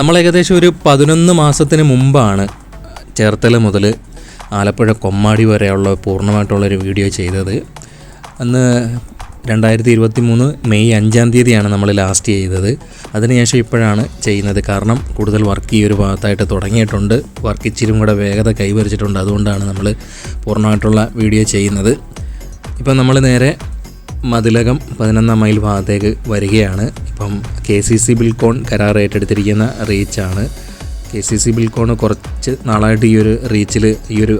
നമ്മൾ ഏകദേശം ഒരു 11 മാസത്തിന് മുമ്പാണ് ചേർത്തല മുതൽ ആലപ്പുഴ കൊമ്മാടി വരെയുള്ള പൂർണ്ണമായിട്ടുള്ളൊരു വീഡിയോ ചെയ്തത്. അന്ന് 2023 മെയ് 5 തീയതിയാണ് നമ്മൾ ലാസ്റ്റ് ചെയ്തത്. അതിനുശേഷം ഇപ്പോഴാണ് ചെയ്യുന്നത്. കാരണം കൂടുതൽ വർക്ക് ഈ ഒരു ഭാഗത്തായിട്ട് തുടങ്ങിയിട്ടുണ്ട്. വർക്ക് ഇച്ചിരി കൂടെ വേഗത കൈവരിച്ചിട്ടുണ്ട്. അതുകൊണ്ടാണ് നമ്മൾ പൂർണ്ണമായിട്ടുള്ള വീഡിയോ ചെയ്യുന്നത്. ഇപ്പം നമ്മൾ നേരെ മതിലകം 11 മൈൽ ഭാഗത്തേക്ക് വരികയാണ്. ഇപ്പം KCC ബിൽക്കോൺ കരാർ ഏറ്റെടുത്തിരിക്കുന്ന റീച്ചാണ്. KCC ബിൽക്കോൺ കുറച്ച് നാളായിട്ട് ഈ ഒരു റീച്ചിൽ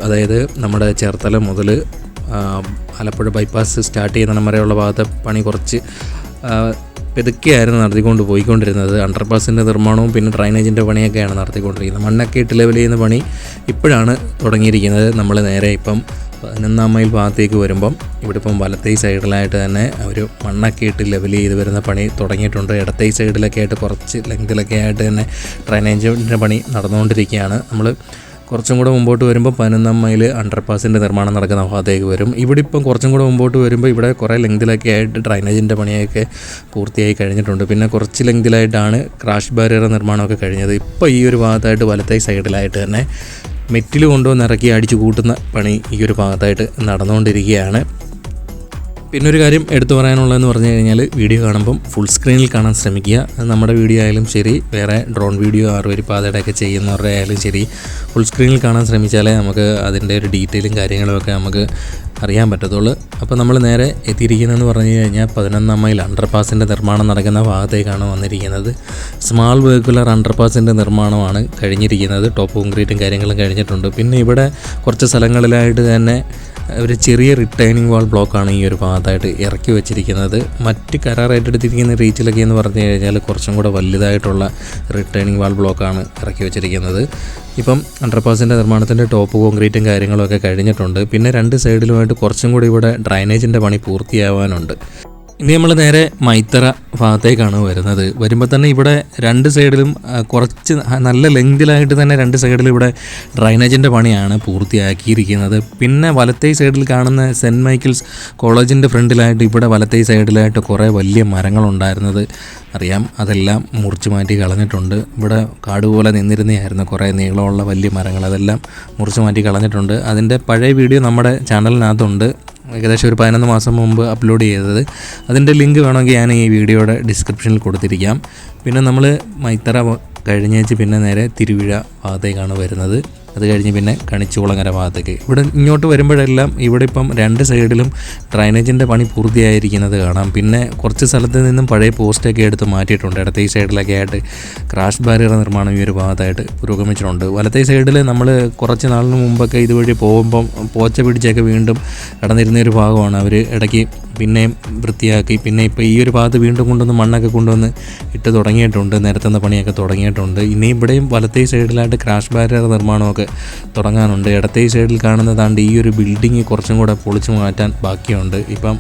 അതായത് നമ്മുടെ ചേർത്തല മുതൽ ആലപ്പുഴ ബൈപ്പാസ് സ്റ്റാർട്ട് ചെയ്യുന്ന വരെയുള്ള ഭാഗത്തെ പണി കുറച്ച് പെതുക്കെയായിരുന്നു പോയിക്കൊണ്ടിരുന്നത്. അണ്ടർപാസിൻ്റെ നിർമ്മാണവും പിന്നെ ഡ്രൈനേജിൻ്റെ പണിയൊക്കെയാണ് നടത്തിക്കൊണ്ടിരിക്കുന്നത്. മണ്ണൊക്കെ ഇട്ട് ലെവൽ ചെയ്യുന്ന പണി ഇപ്പോഴാണ് തുടങ്ങിയിരിക്കുന്നത്. നമ്മൾ നേരെ ഇപ്പം 11 മൈൽ ഭാഗത്തേക്ക് വരുമ്പം ഇവിടെ ഇപ്പം വലത്തേ സൈഡിലായിട്ട് തന്നെ ഒരു മണ്ണൊക്കെ ഇട്ട് ലെവൽ ചെയ്ത് വരുന്ന പണി തുടങ്ങിയിട്ടുണ്ട്. ഇടത്തേ സൈഡിലൊക്കെ ആയിട്ട് കുറച്ച് ലെങ്തിലൊക്കെ ആയിട്ട് തന്നെ ഡ്രൈനേജിൻ്റെ പണി നടന്നുകൊണ്ടിരിക്കുകയാണ്. നമ്മൾ കുറച്ചും കൂടെ മുമ്പോട്ട് വരുമ്പോൾ 11 മൈൽ അണ്ടർപാസിൻ്റെ നിർമ്മാണം നടക്കുന്ന ഭാഗത്തേക്ക് വരും. ഇവിടെ ഇപ്പം കുറച്ചും കൂടെ മുമ്പോട്ട് വരുമ്പോൾ ഇവിടെ കുറേ ലെങ്തിലൊക്കെ ആയിട്ട് ഡ്രൈനേജിൻ്റെ പണിയൊക്കെ പൂർത്തിയായി കഴിഞ്ഞിട്ടുണ്ട്. പിന്നെ കുറച്ച് ലെങ്തിലായിട്ടാണ് ക്രാഷ് ബാരിയർ നിർമ്മാണമൊക്കെ കഴിഞ്ഞത്. ഇപ്പോൾ ഈ ഒരു ഭാഗത്തായിട്ട് വലത്തേ സൈഡിലായിട്ട് തന്നെ മെറ്റിൽ കൊണ്ടുവന്ന് ഇറക്കി അടിച്ചു കൂട്ടുന്ന പണി ഈ ഒരു ഭാഗത്തായിട്ട് നടന്നുകൊണ്ടിരിക്കുകയാണ്. പിന്നെ ഒരു കാര്യം എടുത്തു പറയാനുള്ളതെന്ന് പറഞ്ഞു കഴിഞ്ഞാൽ വീഡിയോ കാണുമ്പം ഫുൾ സ്ക്രീനിൽ കാണാൻ ശ്രമിക്കുക. നമ്മുടെ വീഡിയോ ആയാലും ശരി, വേറെ ഡ്രോൺ വീഡിയോ ആറുവരിപ്പാതയുടെയൊക്കെ ചെയ്യുന്നവരുടെ ആയാലും ശരി, ഫുൾ സ്ക്രീനിൽ കാണാൻ ശ്രമിച്ചാലേ നമുക്ക് അതിൻ്റെ ഒരു ഡീറ്റെയിലും കാര്യങ്ങളുമൊക്കെ നമുക്ക് അറിയാൻ പറ്റത്തുള്ളൂ. അപ്പോൾ നമ്മൾ നേരെ എത്തിയിരിക്കുന്നതെന്ന് പറഞ്ഞു കഴിഞ്ഞാൽ 11 മൈൽ അണ്ടർപാസിൻ്റെ നിർമ്മാണം നടക്കുന്ന ഭാഗത്തേക്കാണ് വന്നിരിക്കുന്നത്. സ്മാൾ വെഹിക്കുലർ അണ്ടർപാസിൻ്റെ നിർമ്മാണമാണ് കഴിഞ്ഞിരിക്കുന്നത്. ടോപ്പ് കോൺക്രീറ്റും കാര്യങ്ങളും കഴിഞ്ഞിട്ടുണ്ട്. പിന്നെ ഇവിടെ കുറച്ച് സ്ഥലങ്ങളിലായിട്ട് തന്നെ ഒരു ചെറിയ റിട്ടേണിംഗ് വാൾ ബ്ലോക്കാണ് ഈ ഒരു ഭാഗത്തായിട്ട് ഇറക്കി വെച്ചിരിക്കുന്നത്. മറ്റ് കരാർ ഏറ്റെടുത്തിരിക്കുന്ന റീച്ചിലൊക്കെ എന്ന് പറഞ്ഞു കഴിഞ്ഞാൽ കുറച്ചും കൂടെ വലുതായിട്ടുള്ള റിട്ടേണിംഗ് വാൾ ബ്ലോക്കാണ് ഇറക്കി വെച്ചിരിക്കുന്നത്. ഇപ്പം അണ്ടർപാസിൻ്റെ നിർമ്മാണത്തിൻ്റെ ടോപ്പ് കോൺക്രീറ്റും കാര്യങ്ങളൊക്കെ കഴിഞ്ഞിട്ടുണ്ട്. പിന്നെ 2 സൈഡിലുമായിട്ട് കുറച്ചും കൂടി ഇവിടെ ഡ്രൈനേജിൻ്റെ പണി പൂർത്തിയാവാനുണ്ട്. ഇനി നമ്മൾ നേരെ മൈത്തറ ഭാഗത്തേക്കാണ് വരുന്നത്. വരുമ്പോൾ തന്നെ ഇവിടെ 2 സൈഡിലും കുറച്ച് നല്ല ലെങ്തിലായിട്ട് തന്നെ 2 സൈഡിലും ഇവിടെ ഡ്രൈനേജിൻ്റെ പണിയാണ് പൂർത്തിയാക്കിയിരിക്കുന്നത്. പിന്നെ വലത്തേ സൈഡിൽ കാണുന്ന സെൻറ്റ് മൈക്കിൾസ് കോളേജിൻ്റെ ഫ്രണ്ടിലായിട്ട് ഇവിടെ വലത്തേ സൈഡിലായിട്ട് കുറേ വലിയ മരങ്ങളുണ്ടായിരുന്നത് അറിയാം. അതെല്ലാം മുറിച്ച് മാറ്റി കളഞ്ഞിട്ടുണ്ട്. ഇവിടെ കാട് പോലെ നിന്നിരുന്നതായിരുന്നു കുറേ നീളമുള്ള വലിയ മരങ്ങൾ. അതെല്ലാം മുറിച്ച് മാറ്റി കളഞ്ഞിട്ടുണ്ട്. അതിൻ്റെ പഴയ വീഡിയോ നമ്മുടെ ചാനലിനകത്തുണ്ട്. ഏകദേശം ഒരു 11 മാസം മുമ്പ് അപ്ലോഡ് ചെയ്തത്. അതിൻ്റെ ലിങ്ക് വേണമെങ്കിൽ ഞാൻ ഈ വീഡിയോയുടെ ഡിസ്ക്രിപ്ഷനിൽ കൊടുത്തിരിക്കാം. പിന്നെ നമ്മൾ മൈത്തറ കഴിഞ്ഞേച്ച് പിന്നെ നേരെ തിരുവിഴ ഭാഗത്തേക്കാണ് വരുന്നത്. അത് കഴിഞ്ഞ് പിന്നെ കണിച്ചുകുളങ്ങര ഭാഗത്തേക്ക്. ഇവിടെ ഇങ്ങോട്ട് വരുമ്പോഴെല്ലാം ഇവിടെ ഇപ്പം 2 സൈഡിലും ഡ്രൈനേജിൻ്റെ പണി പൂർത്തിയായിരിക്കുന്നത് കാണാം. പിന്നെ കുറച്ച് സ്ഥലത്ത് നിന്നും പഴയ പോസ്റ്റൊക്കെ എടുത്ത് മാറ്റിയിട്ടുണ്ട്. ഇടത്തേ സൈഡിലൊക്കെ ആയിട്ട് ക്രാഷ് ബാരിയർ നിർമ്മാണം ഈ ഒരു ഭാഗത്തായിട്ട് പുരോഗമിച്ചിട്ടുണ്ട്. വലത്തേ സൈഡിൽ നമ്മൾ കുറച്ച് നാളിന് മുമ്പൊക്കെ ഇതുവഴി പോകുമ്പം പോച്ച പിടിച്ചൊക്കെ വീണ്ടും കടന്നിരുന്നൊരു ഭാഗമാണ്. അവർ ഇടയ്ക്ക് പിന്നെയും വൃത്തിയാക്കി. പിന്നെ ഇപ്പോൾ ഈ ഒരു ഭാഗത്ത് വീണ്ടും കൊണ്ടുവന്ന് മണ്ണൊക്കെ കൊണ്ടുവന്ന് ഇട്ട് തുടങ്ങിയിട്ടുണ്ട്. നിരത്തുന്ന പണിയൊക്കെ തുടങ്ങിയിട്ടുണ്ട്. ഇനി ഇവിടെയും വലത്തേ സൈഡിലായിട്ട് ക്രാഷ് ബാരിയർ നിർമ്മാണമൊക്കെ തുടങ്ങാനുണ്ട്. ഇടത്തേ സൈഡിൽ കാണുന്നതാണ്ട് ഈ ഒരു ബിൽഡിങ് കുറച്ചും കൂടെ പൊളിച്ചു മാറ്റാൻ ബാക്കിയുണ്ട്. ഇപ്പം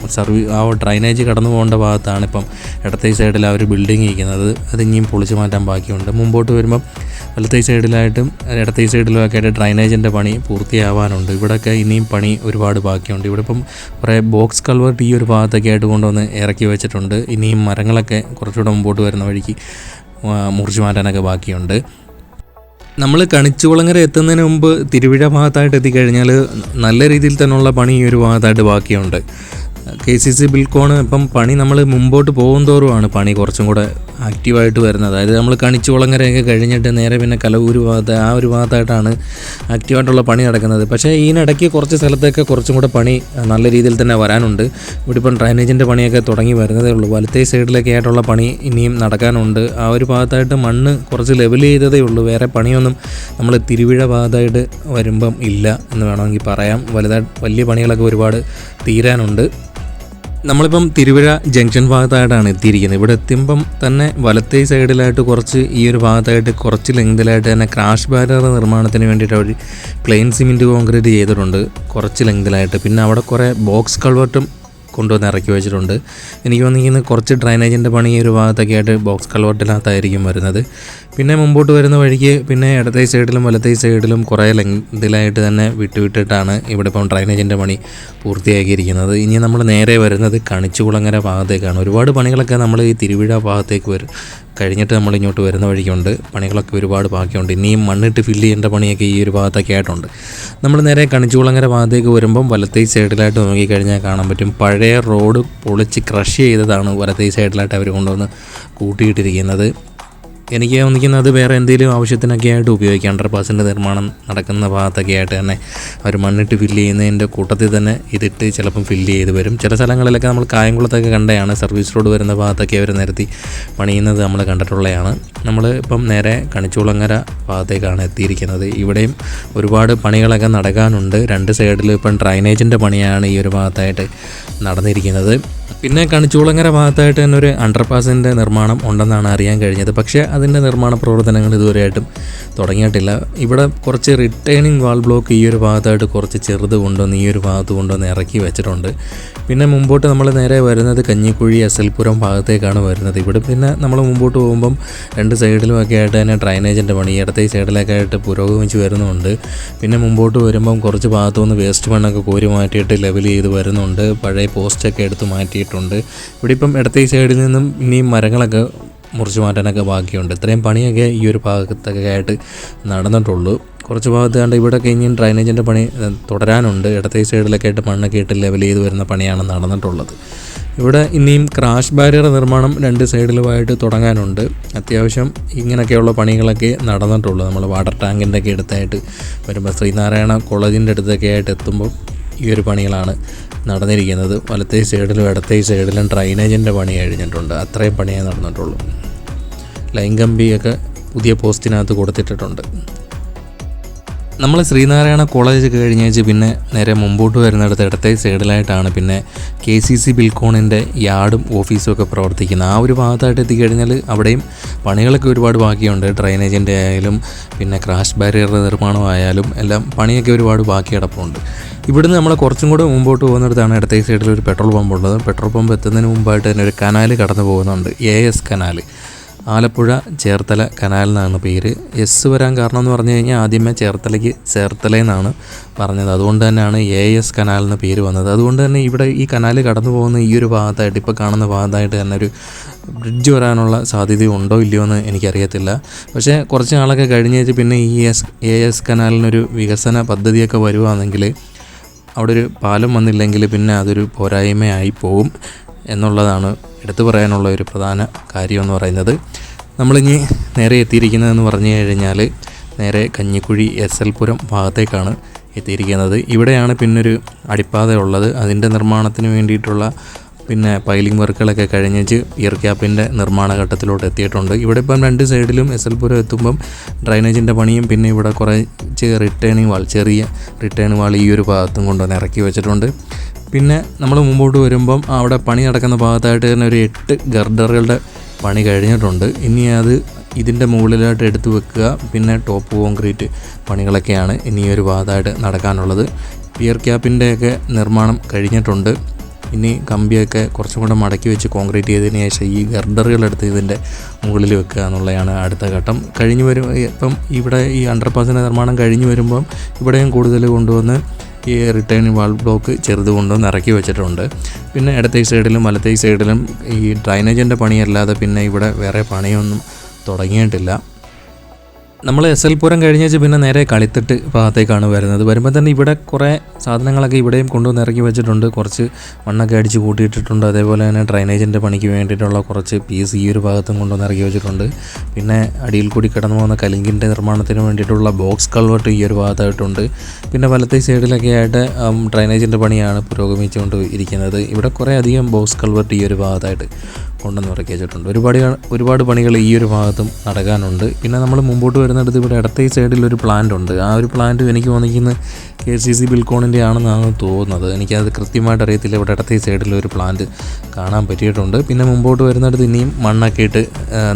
ഡ്രൈനേജ് കടന്നു പോകേണ്ട ഭാഗത്താണ് ഇപ്പം ഇടത്തേ സൈഡിൽ ആ ഒരു ബിൽഡിങ് ഇരിക്കുന്നത്. അത് ഇനിയും പൊളിച്ചു മാറ്റാൻ ബാക്കിയുണ്ട്. മുമ്പോട്ട് വരുമ്പം വലത്തേ സൈഡിലായിട്ടും ഇടത്തേ സൈഡിലുമൊക്കെ ആയിട്ട് ഡ്രൈനേജിൻ്റെ പണി പൂർത്തിയാവാനുണ്ട്. ഇവിടെയൊക്കെ ഇനിയും പണി ഒരുപാട് ബാക്കിയുണ്ട്. ഇവിടെ ഇപ്പം കുറേ ബോക്സ് കൾവർട്ട് ഈ ഒരു ഭാഗത്തൊക്കെ ആയിട്ട് കൊണ്ടുവന്ന് ഇറക്കി വെച്ചിട്ടുണ്ട്. ഇനിയും മരങ്ങളൊക്കെ കുറച്ചുകൂടെ മുമ്പോട്ട് വരുന്ന വഴിക്ക് മുറിച്ചു മാറ്റാനൊക്കെ ബാക്കിയുണ്ട്. നമ്മൾ കണിച്ചുകുളങ്ങര എത്തുന്നതിന് മുമ്പ് തിരുവിഴ ഭാഗത്തായിട്ട് എത്തിക്കഴിഞ്ഞാൽ നല്ല രീതിയിൽ തന്നെയുള്ള പണി ഈ ഒരു ഭാഗത്തായിട്ട് ബാക്കിയുണ്ട്. KCC ബിൽക്കോൺ ഇപ്പം പണി നമ്മൾ മുമ്പോട്ട് പോകും തോറുമാണ് പണി കുറച്ചും കൂടെ ആക്റ്റീവായിട്ട് വരുന്നത്. അതായത് നമ്മൾ കണിച്ചുകുളങ്ങരയൊക്കെ കഴിഞ്ഞിട്ട് നേരെ പിന്നെ കലവൂര് ഭാഗത്ത് ആ ഒരു ഭാഗത്തായിട്ടാണ് ആക്റ്റീവായിട്ടുള്ള പണി നടക്കുന്നത്. പക്ഷേ ഇതിനിടയ്ക്ക് കുറച്ച് സ്ഥലത്തൊക്കെ കുറച്ചും കൂടെ പണി നല്ല രീതിയിൽ തന്നെ വരാനുണ്ട്. ഇവിടെ ഇപ്പം ഡ്രൈനേജിൻ്റെ പണിയൊക്കെ തുടങ്ങി വരുന്നതേ ഉള്ളൂ. വലത്തേ സൈഡിലൊക്കെ ആയിട്ടുള്ള പണി ഇനിയും നടക്കാനുണ്ട്. ആ ഒരു ഭാഗത്തായിട്ട് മണ്ണ് കുറച്ച് ലെവൽ ചെയ്തതേ ഉള്ളൂ. വേറെ പണിയൊന്നും നമ്മൾ തിരുവിഴ ഭാഗത്തായിട്ട് വരുമ്പം ഇല്ല എന്ന് വേണമെങ്കിൽ പറയാം. വലിയ പണികളൊക്കെ ഒരുപാട് തീരാനുണ്ട്. നമ്മളിപ്പം തിരുവിഴ ജംഗ്ഷൻ ഭാഗത്തായിട്ടാണ് എത്തിയിരിക്കുന്നത്. ഇവിടെ എത്തുമ്പം തന്നെ വലത്തേ സൈഡിലായിട്ട് കുറച്ച് ഈ ഒരു ഭാഗത്തായിട്ട് കുറച്ച് ലെങ്തിലായിട്ട് തന്നെ ക്രാഷ് ബാരിയർ നിർമ്മാണത്തിന് വേണ്ടിയിട്ട് അവർ പ്ലെയിൻ സിമെൻറ്റ് കോൺക്രീറ്റ് ചെയ്തിട്ടുണ്ട് കുറച്ച് ലെങ്തിലായിട്ട്. പിന്നെ അവിടെ കുറേ ബോക്സ് കൾവർട്ടും കൊണ്ടുവന്ന് ഇറക്കി വെച്ചിട്ടുണ്ട്. എനിക്ക് തോന്നിയിരിക്കുന്നത് കുറച്ച് ഡ്രൈനേജിൻ്റെ പണി ഒരു ഭാഗത്തൊക്കെ ആയിട്ട് ബോക്സ് കൾവർട്ടിനകത്തായിരിക്കും വരുന്നത്. പിന്നെ മുമ്പോട്ട് വരുന്ന വഴിക്ക് പിന്നെ ഇടത്തെ സൈഡിലും വലത്തെ സൈഡിലും കുറേ ലെങ്തിലായിട്ട് തന്നെ വിട്ടിട്ടാണ് ഇവിടെ ഇപ്പം ഡ്രൈനേജിൻ്റെ പണി പൂർത്തിയാക്കിയിരിക്കുന്നത്. ഇനി നമ്മൾ നേരെ വരുന്നത് കണിച്ചുകുളങ്ങര ഭാഗത്തേക്കാണ്. ഒരുപാട് പണികളൊക്കെ നമ്മൾ ഈ തിരുവിഴ ഭാഗത്തേക്ക് കഴിഞ്ഞിട്ട് നമ്മൾ ഇങ്ങോട്ട് വരുന്ന വഴിക്കുണ്ട്. പണികളൊക്കെ ഒരുപാട് ബാക്കിയുണ്ട്. ഇനിയും മണ്ണിട്ട് ഫില്ല് ചെയ്യേണ്ട പണിയൊക്കെ ഈ ഒരു ഭാഗത്തൊക്കെ ആയിട്ടുണ്ട്. നമ്മൾ നേരെ കണിച്ചുകുളങ്ങര ഭാഗത്തേക്ക് വരുമ്പം വലത്തെ സൈഡിലായിട്ട് നോക്കിക്കഴിഞ്ഞാൽ കാണാൻ പറ്റും, പഴയ റോഡ് പൊളിച്ച് ക്രഷ് ചെയ്തതാണ് വലത്തെ സൈഡിലായിട്ട് അവർ കൊണ്ടുവന്ന് കൂട്ടിയിട്ടിരിക്കുന്നത്. എനിക്ക് തോന്നിക്കുന്നത് വേറെ എന്തെങ്കിലും ആവശ്യത്തിനൊക്കെ ആയിട്ട് ഉപയോഗിക്കാം. അണ്ടർപാസിൻ്റെ നിർമ്മാണം നടക്കുന്ന ഭാഗത്തൊക്കെ ആയിട്ട് തന്നെ അവർ മണ്ണിട്ട് ഫില്ല് ചെയ്യുന്നതിൻ്റെ കൂട്ടത്തിൽ തന്നെ ഇതിട്ട് ചിലപ്പം ഫില്ല് ചെയ്ത് വരും. ചില സ്ഥലങ്ങളിലൊക്കെ നമ്മൾ കായംകുളത്തൊക്കെ കണ്ടതാണ്, സർവീസ് റോഡ് വരുന്ന ഭാഗത്തൊക്കെ അവർ നിരത്തി പണിയുന്നത് നമ്മൾ കണ്ടിട്ടുള്ളതാണ്. നമ്മൾ ഇപ്പം നേരെ കണിച്ചുകുളങ്ങര ഭാഗത്തേക്കാണ് എത്തിയിരിക്കുന്നത്. ഇവിടെയും ഒരുപാട് പണികളൊക്കെ നടക്കാനുണ്ട്. രണ്ട് സൈഡിലും ഇപ്പം ഡ്രൈനേജിൻ്റെ പണിയാണ് ഈ ഒരു ഭാഗത്തായിട്ട് നടന്നിരിക്കുന്നത്. പിന്നെ കണിച്ചുകുളങ്ങര ഭാഗത്തായിട്ട് തന്നെ ഒരു അണ്ടർപാസിൻ്റെ നിർമ്മാണം ഉണ്ടെന്നാണ് അറിയാൻ കഴിഞ്ഞത്. പക്ഷേ അതിൻ്റെ നിർമ്മാണ പ്രവർത്തനങ്ങൾ ഇതുവരെയായിട്ടും തുടങ്ങിയിട്ടില്ല. ഇവിടെ കുറച്ച് റിട്ടേണിംഗ് വാൾ ബ്ലോക്ക് ഈ ഒരു ഭാഗത്തായിട്ട് കുറച്ച് ചെറുത് കൊണ്ടുവന്ന് ഈ ഒരു ഭാഗത്ത് കൊണ്ടുവന്ന് ഇറക്കി വെച്ചിട്ടുണ്ട്. പിന്നെ മുമ്പോട്ട് നമ്മൾ നേരെ വരുന്നത് കഞ്ഞിക്കുഴി എസ്എൽപുരം ഭാഗത്തേക്കാണ് വരുന്നത്. ഇവിടെ പിന്നെ നമ്മൾ മുമ്പോട്ട് പോകുമ്പം രണ്ട് സൈഡിലുമൊക്കെ ആയിട്ട് തന്നെ ഡ്രൈനേജിൻ്റെ പണി ഇടത്തെ സൈഡിലൊക്കെ ആയിട്ട് പുരോഗമിച്ച് വരുന്നുണ്ട്. പിന്നെ മുമ്പോട്ട് വരുമ്പം കുറച്ച് ഭാഗത്തുനിന്ന് വേസ്റ്റ് മണ്ണൊക്കെ കോരി മാറ്റിയിട്ട് ലെവൽ ചെയ്ത് വരുന്നുണ്ട്. പഴയ പോസ്റ്റൊക്കെ എടുത്ത് മാറ്റിയിട്ടുണ്ട്. ഇവിടെ ഇപ്പം ഇടത്തെ സൈഡിൽ നിന്നും ഇനിയും മരങ്ങളൊക്കെ മുറിച്ച് മാറ്റാനൊക്കെ ബാക്കിയുണ്ട്. ഇത്രയും പണിയൊക്കെ ഈ ഒരു ഭാഗത്തൊക്കെ ആയിട്ട് നടന്നിട്ടുള്ളൂ. കുറച്ച് ഭാഗത്ത് കണ്ട് ഇവിടെയൊക്കെ ഇനിയും ഡ്രൈനേജിൻ്റെ പണി തുടരാനുണ്ട്. ഇടത്തെ സൈഡിലൊക്കെ ആയിട്ട് മണ്ണൊക്കെ ഇട്ട് ലെവൽ ചെയ്ത് വരുന്ന പണിയാണ് നടന്നിട്ടുള്ളത്. ഇവിടെ ഇനിയും ക്രാഷ് ബാരിയർ നിർമ്മാണം രണ്ട് സൈഡിലുമായിട്ട് തുടങ്ങാനുണ്ട്. അത്യാവശ്യം ഇങ്ങനെയൊക്കെയുള്ള പണികളൊക്കെ നടന്നിട്ടുള്ളൂ. നമ്മൾ വാട്ടർ ടാങ്കിൻ്റെ ഒക്കെ അടുത്തായിട്ട് വരുമ്പോൾ ശ്രീനാരായണ കോളേജിൻ്റെ അടുത്തൊക്കെ ആയിട്ട് എത്തുമ്പോൾ ഈ ഒരു പണികളാണ് നടന്നിരിക്കുന്നത്. വലത്തെ സൈഡിലും ഇടത്തെ സൈഡിലും ഡ്രൈനേജിൻ്റെ പണി കഴിഞ്ഞിട്ടുണ്ട്. അത്രയും പണിയേ നടന്നിട്ടുള്ളൂ. ലൈൻ കമ്പിയൊക്കെ പുതിയ പോസ്റ്റിനകത്ത് കൊടുത്തിട്ടുണ്ട്. നമ്മൾ ശ്രീനാരായണ കോളേജ് കഴിഞ്ഞേച്ച് പിന്നെ നേരെ മുമ്പോട്ട് വരുന്നിടത്ത് ഇടത്തെ സൈഡിലായിട്ടാണ് പിന്നെ KCC ബിൽക്കോണിൻ്റെ യാർഡും ഓഫീസും ഒക്കെ പ്രവർത്തിക്കുന്നത്. ആ ഒരു ഭാഗത്തായിട്ട് എത്തിക്കഴിഞ്ഞാൽ അവിടെയും പണികളൊക്കെ ഒരുപാട് ബാക്കിയുണ്ട്. ഡ്രൈനേജിൻ്റെ ആയാലും പിന്നെ ക്രാഷ് ബാരിയർ നിർമ്മാണമായാലും എല്ലാം പണിയൊക്കെ ഒരുപാട് ബാക്കി കിടപ്പുണ്ട്. ഇവിടുന്ന് നമ്മൾ കുറച്ചും കൂടെ മുമ്പോട്ട് പോകുന്നിടത്താണ് ഇടത്തെ സൈഡിൽ ഒരു പെട്രോൾ പമ്പ് ഉള്ളത്. പെട്രോൾ പമ്പ് എത്തുന്നതിന് മുമ്പായിട്ട് തന്നെ ഒരു കനാൽ കടന്നു പോകുന്നുണ്ട്, AS canal. Alappuzha Cherthala canal എന്നാണ് പേര്. എസ് വരാൻ കാരണം എന്ന് പറഞ്ഞു കഴിഞ്ഞാൽ ആദ്യമേ ചേർത്തലയ്ക്ക് ചേർത്തലയെന്നാണ് പറഞ്ഞത്. അതുകൊണ്ട് തന്നെയാണ് AS കനാൽ എന്ന പേര് വന്നത്. അതുകൊണ്ട് തന്നെ ഇവിടെ ഈ കനാൽ കടന്നു പോകുന്ന ഈ ഒരു ഭാഗത്തായിട്ട് ഇപ്പോൾ കാണുന്ന ഭാഗത്തായിട്ട് തന്നെ ഒരു ബ്രിഡ്ജ് വരാനുള്ള സാധ്യത ഉണ്ടോ ഇല്ലയോ എന്ന് എനിക്കറിയത്തില്ല. പക്ഷേ കുറച്ച് നാളൊക്കെ കഴിഞ്ഞേച്ച് പിന്നെ ഈ AS കനാലിനൊരു വികസന പദ്ധതിയൊക്കെ വരുവാണെങ്കിൽ അവിടെ ഒരു പാലം വന്നില്ലെങ്കിൽ പിന്നെ അതൊരു പോരായ്മയായി പോകും എന്നുള്ളതാണ് എടുത്തു പറയാനുള്ള ഒരു പ്രധാന കാര്യമെന്ന് പറയുന്നത്. നമ്മളിനി നേരെ എത്തിയിരിക്കുന്നതെന്ന് പറഞ്ഞു കഴിഞ്ഞാൽ നേരെ കഞ്ഞിക്കുഴി എസ്എൽപുരം ഭാഗത്തേക്കാണ് എത്തിയിരിക്കുന്നത്. ഇവിടെയാണ് പിന്നൊരു അടിപ്പാത ഉള്ളത്. അതിൻ്റെ നിർമ്മാണത്തിന് വേണ്ടിയിട്ടുള്ള പിന്നെ പൈലിംഗ് വർക്കുകളൊക്കെ കഴിഞ്ഞേച്ച് പിയർ ക്യാപ്പിൻ്റെ നിർമ്മാണ ഘട്ടത്തിലോട്ട് എത്തിയിട്ടുണ്ട്. ഇവിടെ ഇപ്പം രണ്ട് സൈഡിലും എസ്എൽപുരം എത്തുമ്പം ഡ്രൈനേജിൻ്റെ പണിയും പിന്നെ ഇവിടെ കുറേ ചെറിയ റിട്ടേൺ വാൾ ഈ ഒരു ഭാഗത്തും കൊണ്ടുവന്ന് ഇറക്കി വെച്ചിട്ടുണ്ട്. പിന്നെ നമ്മൾ മുമ്പോട്ട് വരുമ്പം അവിടെ പണി നടക്കുന്ന ഭാഗത്തായിട്ട് തന്നെ ഒരു 8 ഗർഡറുകളുടെ പണി കഴിഞ്ഞിട്ടുണ്ട്. ഇനി അത് ഇതിൻ്റെ മുകളിലായിട്ട് എടുത്തു വെക്കുക. പിന്നെ ടോപ്പ് കോൺക്രീറ്റ് പണികളൊക്കെയാണ് ഇനി ഒരു ഭാഗത്തായിട്ട് നടക്കാനുള്ളത്. പിയർ ക്യാപ്പിൻ്റെയൊക്കെ നിർമ്മാണം കഴിഞ്ഞിട്ടുണ്ട്. ഇനി കമ്പിയൊക്കെ കുറച്ചും കൂടെ മടക്കി വെച്ച് കോൺക്രീറ്റ് ചെയ്തതിന് ശേഷം ഈ ഗർഡറുകളെടുത്ത് ഇതിൻ്റെ മുകളിൽ വെക്കുക എന്നുള്ളതാണ് അടുത്ത ഘട്ടം. ഇപ്പം ഇവിടെ ഈ അണ്ടർപാസിൻ്റെ നിർമ്മാണം കഴിഞ്ഞ് വരുമ്പം ഇവിടെയും കൂടുതൽ കൊണ്ടുവന്ന് ഈ റിട്ടേണിംഗ് വാൾ ബ്ലോക്ക് ചെറുത് കൊണ്ടുവന്ന് ഇറക്കി വെച്ചിട്ടുണ്ട്. പിന്നെ ഇടത്തെ സൈഡിലും വലത്തെ സൈഡിലും ഈ ഡ്രൈനേജിൻ്റെ പണിയല്ലാതെ പിന്നെ ഇവിടെ വേറെ പണിയൊന്നും തുടങ്ങിയിട്ടില്ല. നമ്മൾ എസ്എൽപുരം കഴിഞ്ഞേച്ച് പിന്നെ നേരെ കളിത്തട്ട് ഭാഗത്തേക്കാണ് വരുന്നത്. വരുമ്പോൾ തന്നെ ഇവിടെ കുറേ സാധനങ്ങളൊക്കെ ഇവിടെയും കൊണ്ടുവന്ന് ഇറക്കി വെച്ചിട്ടുണ്ട്. കുറച്ച് മണ്ണൊക്കെ അടിച്ച് കൂട്ടിയിട്ടിട്ടുണ്ട്. അതേപോലെ തന്നെ ഡ്രൈനേജിൻ്റെ പണിക്ക് വേണ്ടിയിട്ടുള്ള കുറച്ച് പീസ് ഈ ഒരു ഭാഗത്തും കൊണ്ടുവന്ന് ഇറക്കി വെച്ചിട്ടുണ്ട്. പിന്നെ അടിയിൽ കൂടി കിടന്നു പോകുന്ന കലിങ്കിൻ്റെ നിർമ്മാണത്തിന് വേണ്ടിയിട്ടുള്ള ബോക്സ് കൾവർട്ട് ഈ ഒരു ഭാഗത്തായിട്ടുണ്ട്. പിന്നെ വലത്തെ സൈഡിലൊക്കെ ആയിട്ട് ഡ്രൈനേജിൻ്റെ പണിയാണ് പുരോഗമിച്ചുകൊണ്ട് ഇരിക്കുന്നത്. ഇവിടെ കുറേ അധികം ബോക്സ് കൾവർട്ട് ഈ ഒരു ഭാഗത്തായിട്ട് കൊണ്ടുവന്ന് ഇറക്കി വെച്ചിട്ടുണ്ട്. ഒരുപാട് പണികൾ ഈ ഒരു ഭാഗത്തും നടക്കാനുണ്ട്. പിന്നെ നമ്മൾ മുമ്പോട്ട് വരുന്നിടത്ത് ഇവിടെ ഇടത്തെ സൈഡിൽ ഒരു പ്ലാന്റ് ഉണ്ട്. ആ ഒരു പ്ലാന്റ് എനിക്ക് തോന്നിക്കുന്നത് KCC ബിൽക്കോണിൻ്റെ ആണെന്നാണ് തോന്നുന്നത്. എനിക്കത് കൃത്യമായിട്ട് അറിയത്തില്ല. ഇവിടെ ഇടത്തെ സൈഡിൽ ഒരു പ്ലാന്റ് കാണാൻ പറ്റിയിട്ടുണ്ട്. പിന്നെ മുമ്പോട്ട് വരുന്നിടത്ത് ഇനിയും മണ്ണൊക്കെ ഇട്ട്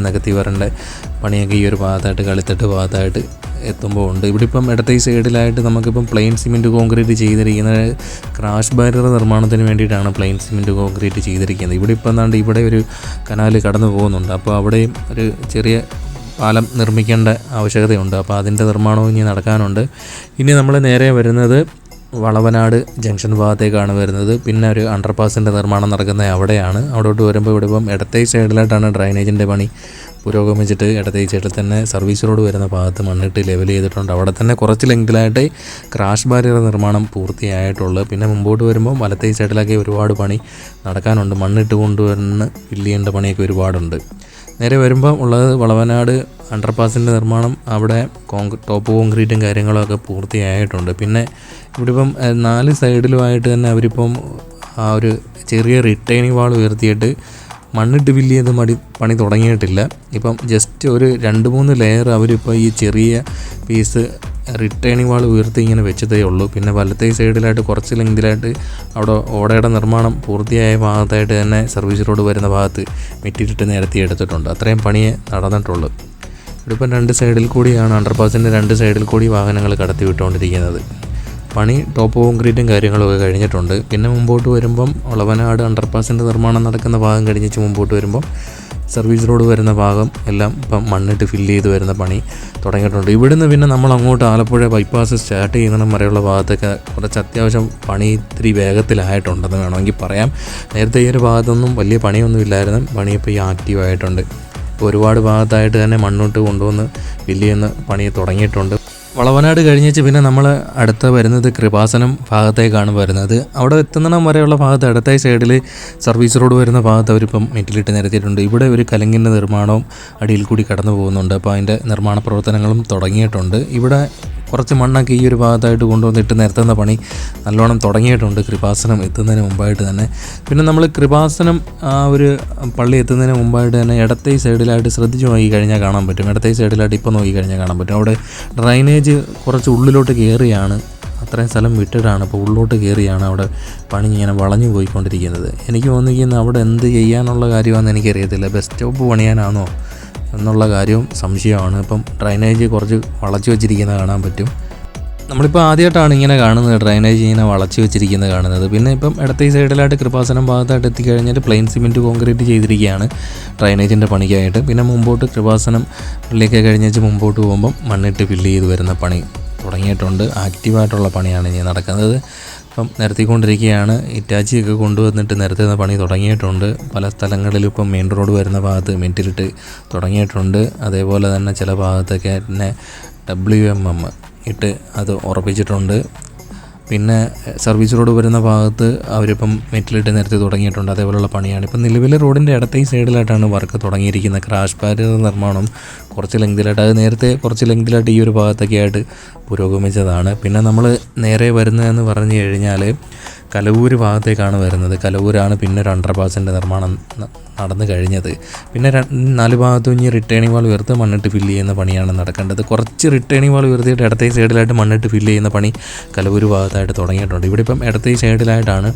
നികത്തി വരേണ്ട പണിയൊക്കെ ഈ ഒരു ഭാഗത്തായിട്ട് കളിത്തട്ട് ഭാഗത്തായിട്ട് എത്തുമ്പോൾ ഉണ്ട്. ഇവിടെ ഇപ്പം ഇടത്തെ സൈഡിലായിട്ട് നമുക്കിപ്പം പ്ലെയിൻ സിമെൻറ്റ് കോൺക്രീറ്റ് ചെയ്തിരിക്കുന്നത് ക്രാഷ് ബാരിയർ നിർമ്മാണത്തിന് വേണ്ടിയിട്ടാണ് പ്ലെയിൻ സിമെൻറ്റ് കോൺക്രീറ്റ് ചെയ്തിരിക്കുന്നത്. ഇവിടെ ഇപ്പം എന്താണ്ട് ഇവിടെ ഒരു കനാല് കടന്നു പോകുന്നുണ്ട്. അപ്പോൾ അവിടെയും ഒരു ചെറിയ പാലം നിർമ്മിക്കേണ്ട ആവശ്യകതയുണ്ട്. അപ്പോൾ അതിൻ്റെ നിർമ്മാണവും ഇനി നടക്കാനുണ്ട്. ഇനി നമ്മൾ നേരെ വരുന്നത് വളവനാട് ജംഗ്ഷൻ ഭാഗത്തേക്കാണ് വരുന്നത്. പിന്നെ ഒരു അണ്ടർപാസിൻ്റെ നിർമ്മാണം നടക്കുന്നത് അവിടെയാണ്. അവിടോട്ട് വരുമ്പോൾ ഇവിടെ ഇപ്പം ഇടത്തെ സൈഡിലായിട്ടാണ് ഡ്രൈനേജിൻ്റെ പണി പുരോഗമിച്ചിട്ട് ഇടത്തെ സൈഡിൽ തന്നെ സർവീസ് റോഡ് വരുന്ന ഭാഗത്ത് മണ്ണിട്ട് ലെവൽ ചെയ്തിട്ടുണ്ട്. അവിടെ തന്നെ കുറച്ച് ലെങ്തിലായിട്ട് ക്രാഷ് ബാരിയർ നിർമ്മാണം പൂർത്തിയായിട്ടുള്ളൂ. പിന്നെ മുമ്പോട്ട് വരുമ്പോൾ വലത്തെ സൈഡിലൊക്കെ ഒരുപാട് പണി നടക്കാനുണ്ട്. മണ്ണിട്ട് കൊണ്ടുവന്ന് ഫില്ല് ചെയ്യേണ്ട പണിയൊക്കെ ഒരുപാടുണ്ട്. നേരെ വരുമ്പോൾ ഉള്ളത് വളവനാട് അണ്ടർപാസിൻ്റെ നിർമ്മാണം. അവിടെ ടോപ്പ് കോൺക്രീറ്റും കാര്യങ്ങളൊക്കെ പൂർത്തിയായിട്ടുണ്ട്. പിന്നെ ഇവിടെ ഇപ്പം 4 സൈഡിലുമായിട്ട് തന്നെ അവരിപ്പം ആ ഒരു ചെറിയ റിട്ടേണിംഗ് വാൾ ഉയർത്തിയിട്ട് മണ്ണിട്ട് ഫില്ല് ചെയ്ത് പണി തുടങ്ങിയിട്ടില്ല. ഇപ്പം ജസ്റ്റ് ഒരു 2-3 ലെയർ അവരിപ്പോൾ ഈ ചെറിയ പീസ് റിട്ടേണിംഗ് വാൾ ഉയർത്തി ഇങ്ങനെ വെച്ചതേ ഉള്ളൂ. പിന്നെ വലത്തെ സൈഡിലായിട്ട് കുറച്ച് ലെങ്തിലായിട്ട് അവിടെ ഓടയുടെ നിർമ്മാണം പൂർത്തിയായ ഭാഗത്തായിട്ട് തന്നെ സർവീസ് റോഡ് വരുന്ന ഭാഗത്ത് മെറ്റീരിയൽ നിരത്തി എടുത്തിട്ടുണ്ട്. അത്രയും പണിയെ നടന്നിട്ടുള്ളൂ. ഇവിടെ ഇപ്പം 2 സൈഡിൽ കൂടിയാണ് അണ്ടർപാസിൻ്റെ 2 സൈഡിൽ കൂടി വാഹനങ്ങൾ കടത്തി വിട്ടുകൊണ്ടിരിക്കുന്നത്. പണി ടോപ്പ് കോൺക്രീറ്റും കാര്യങ്ങളൊക്കെ കഴിഞ്ഞിട്ടുണ്ട്. പിന്നെ മുമ്പോട്ട് വരുമ്പം വളവനാട് അണ്ടർപാസിൻ്റെ നിർമ്മാണം നടക്കുന്ന ഭാഗം കഴിഞ്ഞിട്ട് മുമ്പോട്ട് വരുമ്പം സർവീസ് റോഡ് വരുന്ന ഭാഗം എല്ലാം ഇപ്പം മണ്ണിട്ട് ഫില്ല് ചെയ്ത് വരുന്ന പണി തുടങ്ങിയിട്ടുണ്ട്. ഇവിടുന്ന് പിന്നെ നമ്മൾ അങ്ങോട്ട് ആലപ്പുഴ ബൈപ്പാസ് സ്റ്റാർട്ട് ചെയ്യുന്ന വരെയുള്ള ഭാഗത്തൊക്കെ കുറച്ച് അത്യാവശ്യം പണി ഇത്തിരി വേഗത്തിലായിട്ടുണ്ടെന്ന് വേണമെങ്കിൽ പറയാം. നേരത്തെ ഈ ഒരു ഭാഗത്തൊന്നും വലിയ പണിയൊന്നും ഇല്ലായിരുന്നു. പണിയിപ്പോൾ ഈ ആക്റ്റീവായിട്ടുണ്ട്. ഇപ്പോൾ ഒരുപാട് ഭാഗത്തായിട്ട് തന്നെ മണ്ണോട്ട് കൊണ്ടുവന്ന് ഫില്ല് ചെയ്യുന്ന പണി തുടങ്ങിയിട്ടുണ്ട്. വളവനാട് കഴിഞ്ഞിട്ട് പിന്നെ നമ്മൾ അടുത്ത വരുന്നത് കൃപാസനം ഭാഗത്തേക്കാണ് വരുന്നത്. അവിടെ എത്തുന്നിടം വരെയുള്ള ഭാഗത്ത് ഇടത്തെ സൈഡിൽ സർവീസ് റോഡ് വരുന്ന ഭാഗത്ത് അവരിപ്പം മെറ്റിലിട്ട് നിരത്തിയിട്ടുണ്ട്. ഇവിടെ ഒരു കലുങ്കിൻ്റെ നിർമ്മാണവും അടിയിൽ കൂടി കടന്നു പോകുന്നുണ്ട്. അപ്പോൾ അതിൻ്റെ നിർമ്മാണ പ്രവർത്തനങ്ങളും തുടങ്ങിയിട്ടുണ്ട്. ഇവിടെ കുറച്ച് മണ്ണൊക്കെ ഈ ഒരു ഭാഗത്തായിട്ട് കൊണ്ടുവന്നിട്ട് നിരത്തുന്ന പണി നല്ലോണം തുടങ്ങിയിട്ടുണ്ട് കൃപാസനം എത്തുന്നതിന് മുമ്പായിട്ട് തന്നെ. പിന്നെ നമ്മൾ കൃപാസനം ആ ഒരു പള്ളി എത്തുന്നതിന് മുമ്പായിട്ട് തന്നെ ഇടത്തെ സൈഡിലായിട്ട് ശ്രദ്ധിച്ച് നോക്കി കഴിഞ്ഞാൽ കാണാൻ പറ്റും. ഇടത്തെ സൈഡിലായിട്ട് ഇപ്പോൾ നോക്കി കഴിഞ്ഞാൽ കാണാൻ പറ്റും. അവിടെ ഡ്രൈനേജ് കുറച്ച് ഉള്ളിലോട്ട് കയറിയാണ്, അത്രയും സ്ഥലം വിട്ടിട്ടാണ്. അപ്പോൾ ഉള്ളിലോട്ട് കയറിയാണ് അവിടെ പണി ഇങ്ങനെ വളഞ്ഞു പോയിക്കൊണ്ടിരിക്കുന്നത്. എനിക്ക് തോന്നിക്കുന്നത് അവിടെ എന്ത് ചെയ്യാനുള്ള കാര്യമാണെന്ന് എനിക്കറിയത്തില്ല. ബസ് സ്റ്റോപ്പ് പണിയാനാണോ എന്നുള്ള കാര്യവും സംശയമാണ്. ഇപ്പം ഡ്രൈനേജ് കുറച്ച് വളച്ചു വെച്ചിരിക്കുന്നത് കാണാൻ പറ്റും. നമ്മളിപ്പോൾ ആദ്യമായിട്ടാണ് ഇങ്ങനെ കാണുന്നത്, ഡ്രൈനേജ് ഇങ്ങനെ വളച്ചു വെച്ചിരിക്കുന്നത് കാണുന്നത്. പിന്നെ ഇപ്പം ഇടത്തെ സൈഡിലായിട്ട് കൃപാസനം ഭാഗത്തായിട്ട് എത്തിക്കഴിഞ്ഞാൽ പ്ലെയിൻ സിമെൻറ്റ് കോൺക്രീറ്റ് ചെയ്തിരിക്കുകയാണ് ഡ്രൈനേജിൻ്റെ പണിക്കായിട്ട്. പിന്നെ മുമ്പോട്ട് കൃപാസനം പള്ളിയൊക്കെ കഴിഞ്ഞേച്ച് മുമ്പോട്ട് പോകുമ്പം മണ്ണിട്ട് ഫില്ല് ചെയ്ത് വരുന്ന പണി തുടങ്ങിയിട്ടുണ്ട്. ആക്റ്റീവായിട്ടുള്ള പണിയാണ് ഇനി നടക്കുന്നത്. ഇപ്പം നിരത്തിക്കൊണ്ടിരിക്കുകയാണ്. ഇറ്റാച്ചിയൊക്കെ കൊണ്ടുവന്നിട്ട് നിരത്തുന്ന പണി തുടങ്ങിയിട്ടുണ്ട്. പല സ്ഥലങ്ങളിലും ഇപ്പം മെയിൻ റോഡ് വരുന്ന ഭാഗത്ത് മെറ്റിലിട്ട് തുടങ്ങിയിട്ടുണ്ട്. അതേപോലെ തന്നെ ചില ഭാഗത്തൊക്കെ തന്നെ WMM ഇട്ട് അത് ഉറപ്പിച്ചിട്ടുണ്ട്. പിന്നെ സർവീസ് റോഡ് വരുന്ന ഭാഗത്ത് അവരിപ്പം മെറ്റിലിട്ട് നിരത്തി തുടങ്ങിയിട്ടുണ്ട്. അതേപോലെയുള്ള പണിയാണ്. ഇപ്പം നിലവിലെ റോഡിൻ്റെ ഇടത്തെ സൈഡിലായിട്ടാണ് വർക്ക് തുടങ്ങിയിരിക്കുന്നത്. ക്രാഷ് ബാരിയർ നിർമ്മാണം കുറച്ച് ലെങ്തിലായിട്ട്, അത് നേരത്തെ കുറച്ച് ലെങ്തിലായിട്ട് ഈ ഒരു ഭാഗത്തൊക്കെ ആയിട്ട് പുരോഗമിച്ചതാണ്. പിന്നെ നമ്മൾ നേരെ വരുന്നതെന്ന് പറഞ്ഞു കഴിഞ്ഞാൽ കലവൂര് ഭാഗത്തേക്കാണ് വരുന്നത്. കലവൂരാണ് പിന്നെ ഒരു അണ്ടർപാസിൻ്റെ നിർമ്മാണം നടന്നു കഴിഞ്ഞത്. പിന്നെ 4 ഭാഗത്തും ഇനി റിട്ടേണിംഗ് വാൾ ഉയർത്ത് മണ്ണിട്ട് ഫില്ല് ചെയ്യുന്ന പണിയാണ് നടക്കേണ്ടത്. കുറച്ച് റിട്ടേണിംഗ് വാൾ ഉയർത്തിയിട്ട് ഇടത്തെ സൈഡിലായിട്ട് മണ്ണിട്ട് ഫില്ല് ചെയ്യുന്ന പണി കലവൂര് ഭാഗത്തായിട്ട് തുടങ്ങിയിട്ടുണ്ട്. ഇവിടെ ഇപ്പം ഇടത്തെ സൈഡിലായിട്ടാണ്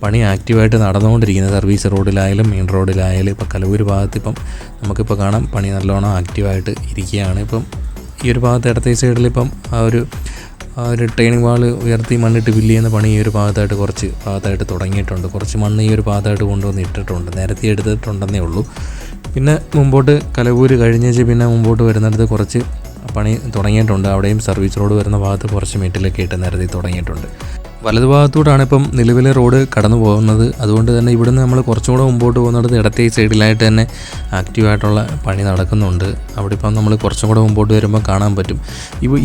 പണി ആക്റ്റീവായിട്ട് നടന്നുകൊണ്ടിരിക്കുന്നത്. സർവീസ് റോഡിലായാലും മെയിൻ റോഡിലായാലും ഇപ്പോൾ കലവൂര് ഭാഗത്ത് ഇപ്പം നമുക്കിപ്പോൾ കാണാം പണി നല്ലോണം ആക്റ്റീവായിട്ട് ഇരിക്കുകയാണ്. ഇപ്പം ഈ ഒരു ഭാഗത്ത് ഇടത്തെ സൈഡിൽ ഇപ്പം ആ ഒരു റിട്ടേണിംഗ് വാൾ ഉയർത്തി മണ്ണിട്ട് ഫില്ല് ചെയ്യുന്ന പണി ഈ ഒരു ഭാഗത്തായിട്ട് തുടങ്ങിയിട്ടുണ്ട്. കുറച്ച് മണ്ണ് ഈ ഒരു ഭാഗത്തായിട്ട് കൊണ്ടുവന്ന് ഇട്ടിട്ടുണ്ട്, നിരത്തി എടുത്തിട്ടുണ്ടെന്നേ ഉള്ളൂ. പിന്നെ മുമ്പോട്ട് കലവൂര് കഴിഞ്ഞേച്ച് പിന്നെ മുമ്പോട്ട് വരുന്നിടത്ത് കുറച്ച് പണി തുടങ്ങിയിട്ടുണ്ട്. അവിടെയും സർവീസ് റോഡ് വരുന്ന ഭാഗത്ത് കുറച്ച് മെറ്റിലൊക്കെ ഇട്ട് നിരത്തി തുടങ്ങിയിട്ടുണ്ട്. വലതുഭാഗത്തോട്ടാണ് ഇപ്പം നിലവിലെ റോഡ് കടന്നു പോകുന്നത്. അതുകൊണ്ട് തന്നെ ഇവിടുന്ന് നമ്മൾ കുറച്ചും കൂടെ മുമ്പോട്ട് പോകുന്നിടത്ത് ഇടത്തെ സൈഡിലായിട്ട് തന്നെ ആക്റ്റീവായിട്ടുള്ള പണി നടക്കുന്നുണ്ട്. അവിടെ ഇപ്പം നമ്മൾ കുറച്ചും കൂടെ മുമ്പോട്ട് വരുമ്പോൾ കാണാൻ പറ്റും.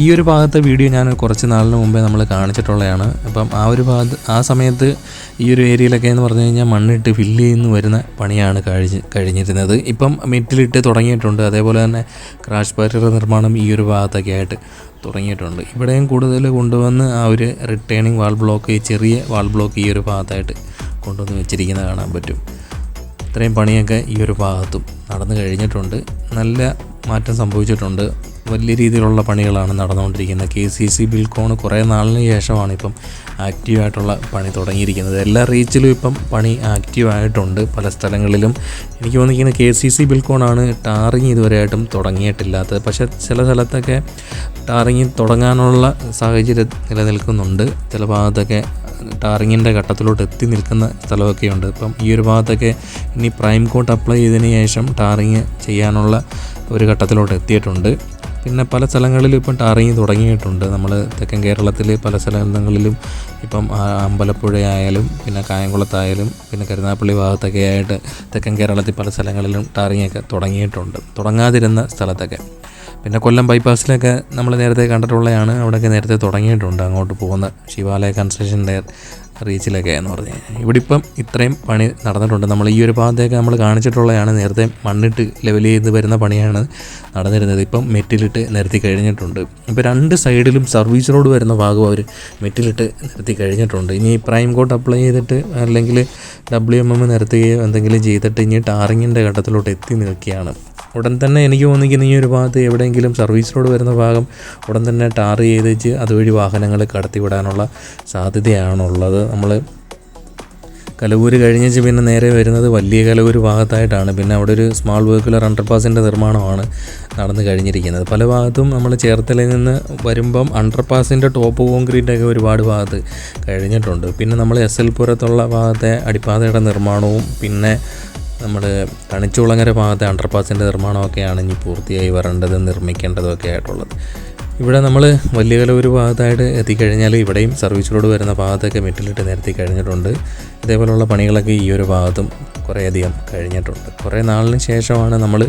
ഈ ഒരു ഭാഗത്തെ വീഡിയോ ഞാൻ കുറച്ച് നാളിന് മുമ്പേ നമ്മൾ കാണിച്ചിട്ടുള്ളതാണ്. അപ്പം ആ സമയത്ത് ഈ ഒരു ഏരിയയിലൊക്കെ എന്ന് പറഞ്ഞു കഴിഞ്ഞാൽ മണ്ണിട്ട് ഫില്ല് ചെയ്യുന്നു വരുന്ന പണിയാണ് കഴിഞ്ഞിരുന്നത്. ഇപ്പം മെറ്റിലിട്ട് തുടങ്ങിയിട്ടുണ്ട്. അതേപോലെ തന്നെ ക്രാഷ് ബാരിയർ നിർമ്മാണം ഈ ഒരു ഭാഗത്തൊക്കെ ആയിട്ട് തുടങ്ങിയിട്ടുണ്ട്. ഇവിടെയും കൂടുതൽ കൊണ്ടുവന്ന് ആ ഒരു റിട്ടേണിംഗ് വാൾ ബ്ലോക്ക്, ചെറിയ വാൾ ബ്ലോക്ക് ഈ ഒരു ഭാഗത്തായിട്ട് കൊണ്ടുവന്ന് വെച്ചിരിക്കുന്നത് കാണാൻ പറ്റും. ഇത്രയും പണിയൊക്കെ ഈ ഒരു ഭാഗത്തും നടന്നു കഴിഞ്ഞിട്ടുണ്ട്. നല്ല മാറ്റം സംഭവിച്ചിട്ടുണ്ട്. വലിയ രീതിയിലുള്ള പണികളാണ് നടന്നുകൊണ്ടിരിക്കുന്നത്. KCC ബിൽകോൺ കുറേ നാളിന് ശേഷമാണ് ഇപ്പം ആക്റ്റീവായിട്ടുള്ള പണി തുടങ്ങിയിരിക്കുന്നത്. എല്ലാ റീച്ചിലും ഇപ്പം പണി ആക്റ്റീവായിട്ടുണ്ട് പല സ്ഥലങ്ങളിലും. എനിക്ക് തോന്നിയിരിക്കുന്നത് KCC ബിൽകോണാണ് ടാറിങ് ഇതുവരെയായിട്ടും തുടങ്ങിയിട്ടില്ലാത്തത്. പക്ഷേ ചില സ്ഥലത്തൊക്കെ ടാറിങ് തുടങ്ങാനുള്ള സാഹചര്യം നിലനിൽക്കുന്നുണ്ട്. ചില ഭാഗത്തൊക്കെ ടാറിങ്ങിൻ്റെ ഘട്ടത്തിലോട്ട് എത്തി നിൽക്കുന്ന സ്ഥലമൊക്കെയുണ്ട്. ഇപ്പം ഈ ഒരു ഭാഗത്തൊക്കെ ഇനി പ്രൈം കോട്ട് അപ്ലൈ ചെയ്തതിന് ശേഷം ടാറിങ് ചെയ്യാനുള്ള ഒരു ഘട്ടത്തിലോട്ട് എത്തിയിട്ടുണ്ട്. പിന്നെ പല സ്ഥലങ്ങളിലും ഇപ്പം ടാറിങ് തുടങ്ങിയിട്ടുണ്ട്. നമ്മൾ തെക്കൻ കേരളത്തിൽ പല സ്ഥലങ്ങളിലും ഇപ്പം അമ്പലപ്പുഴയായാലും പിന്നെ കായംകുളത്തായാലും പിന്നെ കരുനാഗപ്പള്ളി ഭാഗത്തൊക്കെ ആയിട്ട് തെക്കൻ കേരളത്തിൽ പല സ്ഥലങ്ങളിലും ടാറിങ്ങൊക്കെ തുടങ്ങിയിട്ടുണ്ട്, തുടങ്ങാതിരുന്ന സ്ഥലത്തൊക്കെ. പിന്നെ കൊല്ലം ബൈപ്പാസിലൊക്കെ നമ്മൾ നേരത്തെ കണ്ടിട്ടുള്ളതാണ്. അവിടെയൊക്കെ നേരത്തെ തുടങ്ങിയിട്ടുണ്ട് അങ്ങോട്ട് പോകുന്ന ശിവാലയ കൺസ്ട്രക്ഷൻ്റെ റീച്ചിലൊക്കെ എന്ന് പറഞ്ഞു കഴിഞ്ഞാൽ. ഇവിടെ ഇപ്പം ഇത്രയും പണി നടന്നിട്ടുണ്ട്. നമ്മൾ ഈ ഒരു ഭാഗത്തേക്ക് നമ്മൾ കാണിച്ചിട്ടുള്ളതാണ്. നേരത്തെ മണ്ണിട്ട് ലെവൽ ചെയ്ത് വരുന്ന പണിയാണ് നടന്നിരുന്നത്. ഇപ്പം മെറ്റിലിട്ട് നിരത്തി കഴിഞ്ഞിട്ടുണ്ട്. ഇപ്പോൾ 2 സൈഡിലും സർവീസ് റോഡ് വരുന്ന ഭാഗം അവർ മെറ്റിലിട്ട് നിരത്തി കഴിഞ്ഞിട്ടുണ്ട്. ഇനി പ്രൈം കോട്ട് അപ്ലൈ ചെയ്തിട്ട് അല്ലെങ്കിൽ WMM നിരത്തുകയോ എന്തെങ്കിലും ചെയ്തിട്ട് ഇനി ടാറിങ്ങിൻ്റെ ഘട്ടത്തിലോട്ട് എത്തി നിൽക്കുകയാണ്. ഉടൻ തന്നെ എനിക്ക് തോന്നിക്കുന്ന ഈ ഒരു ഭാഗത്ത് എവിടെയെങ്കിലും സർവീസ് റോഡ് വരുന്ന ഭാഗം ഉടൻ തന്നെ ടാർ ചെയ്ത് വെച്ച് അതുവഴി വാഹനങ്ങൾ കടത്തിവിടാനുള്ള സാധ്യതയാണുള്ളത്. നമ്മൾ കലവൂര് കഴിഞ്ഞേച്ച് പിന്നെ നേരെ വരുന്നത് വലിയ കലവൂര് ഭാഗത്തായിട്ടാണ്. പിന്നെ അവിടെ ഒരു സ്മാൾ വെഹിക്കുലർ അണ്ടർപാസിൻ്റെ നിർമ്മാണമാണ് നടന്നു കഴിഞ്ഞിരിക്കുന്നത്. പല ഭാഗത്തും നമ്മൾ ചേർത്തലയിൽ നിന്ന് വരുമ്പം അണ്ടർപാസിൻ്റെ ടോപ്പ് കോൺക്രീറ്റൊക്കെ ഒരുപാട് ഭാഗത്ത് കഴിഞ്ഞിട്ടുണ്ട്. പിന്നെ നമ്മൾ SL പുരത്തുള്ള ഭാഗത്തെ അടിപ്പാതയുടെ നിർമ്മാണവും പിന്നെ നമ്മൾ കണിച്ചുകുളങ്ങര ഭാഗത്തെ അണ്ടർപാസിൻ്റെ നിർമ്മാണമൊക്കെയാണ് ഇനി പൂർത്തിയായി വരേണ്ടത്, നിർമ്മിക്കേണ്ടതൊക്കെ ആയിട്ടുള്ളത്. ഇവിടെ നമ്മൾ വലിയ കലവൂര് ഭാഗത്തായിട്ട് എത്തിക്കഴിഞ്ഞാൽ ഇവിടെയും സർവീസ് റോഡ് വരുന്ന ഭാഗത്തൊക്കെ മെറ്റിലിട്ട് നിരത്തി കഴിഞ്ഞിട്ടുണ്ട്. ഇതേപോലുള്ള പണികളൊക്കെ ഈ ഒരു ഭാഗത്തും കുറേയധികം കഴിഞ്ഞിട്ടുണ്ട്. കുറേ നാളിന് ശേഷമാണ് നമ്മൾ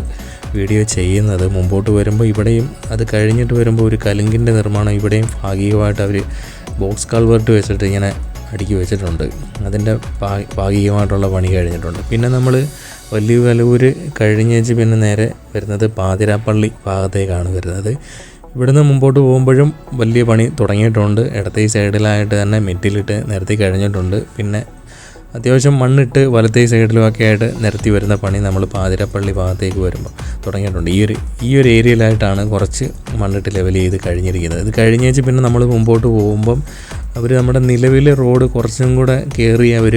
വീഡിയോ ചെയ്യുന്നത്. മുമ്പോട്ട് വരുമ്പോൾ ഇവിടെയും അത് കഴിഞ്ഞിട്ട് വരുമ്പോൾ ഒരു കലുങ്കിൻ്റെ നിർമ്മാണം ഇവിടെയും ഭാഗികമായിട്ട് അവർ ബോക്സ് കൾവേർട്ട് വെച്ചിട്ട് ഇങ്ങനെ അടുക്കി വെച്ചിട്ടുണ്ട്. അതിൻ്റെ ഭാഗികമായിട്ടുള്ള പണി കഴിഞ്ഞിട്ടുണ്ട്. പിന്നെ നമ്മൾ വലിയ കലവൂര് കഴിഞ്ഞേച്ച് പിന്നെ നേരെ വരുന്നത് പാതിരാപ്പള്ളി ഭാഗത്തേക്കാണ് വരുന്നത്. ഇവിടുന്ന് മുമ്പോട്ട് പോകുമ്പോഴും വലിയ പണി തുടങ്ങിയിട്ടുണ്ട്. ഇടത്തെ സൈഡിലായിട്ട് തന്നെ മെറ്റിലിട്ട് നിരത്തി കഴിഞ്ഞിട്ടുണ്ട്. പിന്നെ അത്യാവശ്യം മണ്ണിട്ട് വലത്തെ സൈഡിലുമൊക്കെ ആയിട്ട് നിരത്തി വരുന്ന പണി നമ്മൾ പാതിരപ്പള്ളി ഭാഗത്തേക്ക് വരുമ്പോൾ തുടങ്ങിയിട്ടുണ്ട്. ഈ ഒരു ഏരിയയിലായിട്ടാണ് കുറച്ച് മണ്ണിട്ട് ലെവൽ ചെയ്ത് കഴിഞ്ഞിരിക്കുന്നത്. ഇത് കഴിഞ്ഞേച്ച് പിന്നെ നമ്മൾ മുമ്പോട്ട് പോകുമ്പം അവർ നമ്മുടെ നിലവിലെ റോഡ് കുറച്ചും കൂടെ കയറി അവർ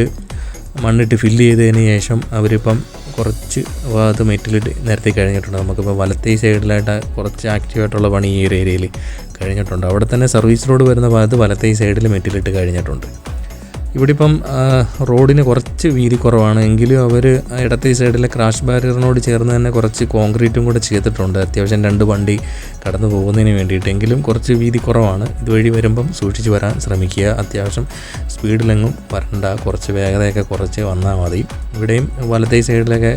മണ്ണിട്ട് ഫില്ല് ചെയ്തതിന് ശേഷം അവരിപ്പം കുറച്ച് ഭാഗത്ത് മെറ്റിലിട്ട് നിരത്തി കഴിഞ്ഞിട്ടുണ്ട്. നമുക്കിപ്പോൾ വലത്തെ സൈഡിലായിട്ട് കുറച്ച് ആക്റ്റീവായിട്ടുള്ള പണി ഈ ഒരു ഏരിയയിൽ കഴിഞ്ഞിട്ടുണ്ട്. അവിടെ തന്നെ സർവീസ് റോഡ് വരുന്ന ഭാഗത്ത് വലത്തെ സൈഡിൽ മെറ്റിലിട്ട് കഴിഞ്ഞിട്ടുണ്ട്. ഇവിടെ ഇപ്പം റോഡിന് കുറച്ച് വീതി കുറവാണ് എങ്കിലും അവർ ഇടത്തെ സൈഡിലെ ക്രാഷ് ബാരിയറിനോട് ചേർന്ന് തന്നെ കുറച്ച് കോൺക്രീറ്റും കൂടെ ചെയ്തിട്ടുണ്ട്. അത്യാവശ്യം 2 വണ്ടി കടന്നു പോകുന്നതിന് വേണ്ടിയിട്ടെങ്കിലും കുറച്ച് വീതി കുറവാണ്. ഇതുവഴി വരുമ്പം സൂക്ഷിച്ച് വരാൻ ശ്രമിക്കുക. അത്യാവശ്യം സ്പീഡിലെങ്ങും വരണ്ട, കുറച്ച് വേഗതയൊക്കെ കുറച്ച് വന്നാൽ മതി. ഇവിടെയും വലത്തെ സൈഡിലൊക്കെ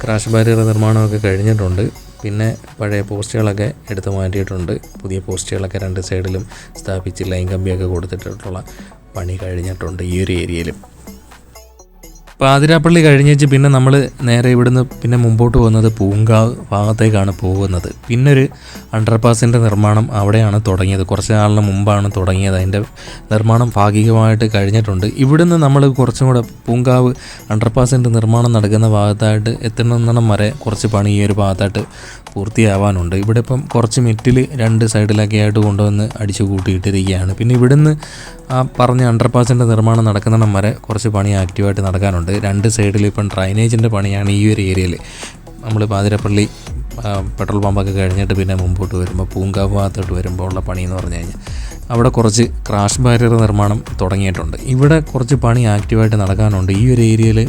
ക്രാഷ് ബാരിയർ നിർമ്മാണമൊക്കെ കഴിഞ്ഞിട്ടുണ്ട്. പിന്നെ പഴയ പോസ്റ്റുകളൊക്കെ എടുത്ത് മാറ്റിയിട്ടുണ്ട്. പുതിയ പോസ്റ്റുകളൊക്കെ 2 സൈഡിലും സ്ഥാപിച്ച് ലൈൻ കമ്പിയൊക്കെ കൊടുത്തിട്ടുള്ള പണി കഴിഞ്ഞിട്ടുണ്ട് ഈ ഒരു ഏരിയയിലും. പാതിരാപ്പള്ളി കഴിഞ്ഞേച്ച് പിന്നെ നമ്മൾ നേരെ ഇവിടുന്ന് പിന്നെ മുമ്പോട്ട് പോകുന്നത് പൂങ്കാവ് ഭാഗത്തേക്കാണ് പോകുന്നത്. പിന്നെ ഒരു അണ്ടർപാസിൻ്റെ നിർമ്മാണം അവിടെയാണ് തുടങ്ങിയത്. കുറച്ച് നാളിന് മുമ്പാണ് തുടങ്ങിയത്. അതിൻ്റെ നിർമ്മാണം ഭാഗികമായിട്ട് കഴിഞ്ഞിട്ടുണ്ട്. ഇവിടുന്ന് നമ്മൾ കുറച്ചും കൂടെ പൂങ്കാവ് അണ്ടർപാസിൻ്റെ നിർമ്മാണം നടക്കുന്ന ഭാഗത്തായിട്ട് എത്തുന്നിടം വരെ കുറച്ച് പണി ഈ ഒരു ഭാഗത്തായിട്ട് പൂർത്തിയാവാനുണ്ട്. ഇവിടെ ഇപ്പം കുറച്ച് മെറ്റിൽ 2 സൈഡിലൊക്കെ ആയിട്ട് കൊണ്ടുവന്ന് അടിച്ചു കൂട്ടിയിട്ടിരിക്കുകയാണ്. പിന്നെ ഇവിടുന്ന് ആ പറഞ്ഞ അണ്ടർപാസിൻ്റെ നിർമ്മാണം നടക്കുന്നിടം വരെ കുറച്ച് പണി ആക്റ്റീവായിട്ട് നടക്കാനുണ്ട്. 2 സൈഡിൽ ഇപ്പം ഡ്രൈനേജിൻ്റെ പണിയാണ് ഈ ഒരു ഏരിയയിൽ. നമ്മൾ പാതിരപ്പള്ളി പെട്രോൾ പമ്പൊക്കെ കഴിഞ്ഞിട്ട് പിന്നെ മുമ്പോട്ട് വരുമ്പോൾ പൂങ്കാവ് ഭാഗത്തോട്ട് വരുമ്പോൾ ഉള്ള പണി എന്ന് പറഞ്ഞു കഴിഞ്ഞാൽ അവിടെ കുറച്ച് ക്രാഷ് ബാരിയർ നിർമ്മാണം തുടങ്ങിയിട്ടുണ്ട്. ഇവിടെ കുറച്ച് പണി ആക്റ്റീവായിട്ട് നടക്കാനുണ്ട്. ഈ ഒരു ഏരിയയിൽ